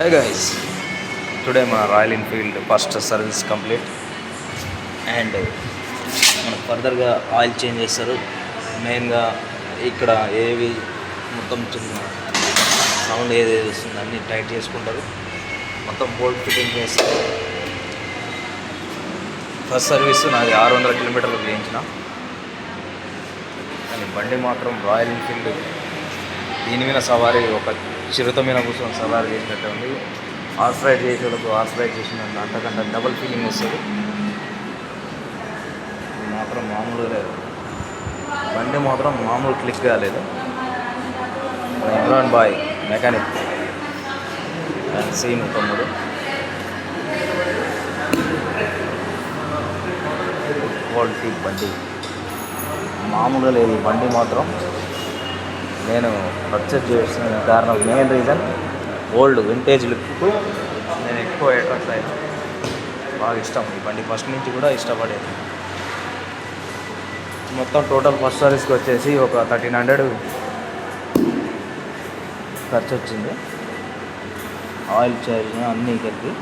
Hey guys, today my Royal Enfield first service complete and మనకు ఫర్దర్గా oil change చేస్తారు. మెయిన్గా ఇక్కడ ఏవి మొత్తం చిన్న సౌండ్ ఏది వస్తుంది అన్నీ టైట్ చేసుకుంటారు. మొత్తం బోల్ట్ ఫిట్టింగ్ చేస్తారు. ఫస్ట్ సర్వీస్ నాది 600 కిలోమీటర్లు చేయించిన, కానీ బండి మాత్రం రాయల్ ఎన్ఫీల్డ్ దీని మీద సవారీ ఒక చిరుత మీద కూర్చొని సవారీ చేసినట్టే ఉంది. హార్స్ రైడ్ చేసే వాళ్ళకు హార్స్ రైడ్ చేసిన అంతకంటే డబుల్ ఫీలింగ్ వస్తుంది. ఇది మాత్రం మామూలుగా లేదు, బండి మాత్రం మామూలు క్లిక్ కాలేదు. ఇమ్రాన్ బాయ్ మెకానిక్ అండ్ సీన్ తమ్ముడు క్వాలిటీ బండి మామూలుగా లేదు. ఈ బండి మాత్రం నేను పర్చేజ్ చేసిన కారణం main reason old vintage look నేను ఎక్కువ అట్రాక్ట్ అయినా. బాగా ఇష్టం ఈ బండి, ఫస్ట్ నుంచి కూడా ఇష్టపడేది. మొత్తం టోటల్ ఫస్ట్ సర్వీస్కి వచ్చేసి ఒక 1300 ఖర్చు వచ్చింది, ఆయిల్ చార్జ్ అన్నీ కలిపి.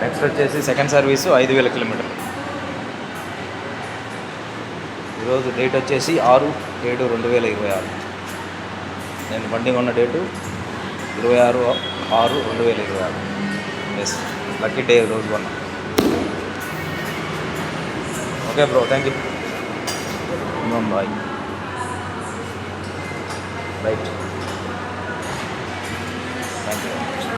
నెక్స్ట్ వచ్చేసి సెకండ్ సర్వీసు 5000 కిలోమీటర్లు. ఈరోజు డేట్ వచ్చేసి 6/7/2026. నేను బండి కొన్న డేటు 26/6/2026. ఎస్, లక్కీ డే రోజు కొన్నా. Okay bro, thank you. Bye. Right, thank you.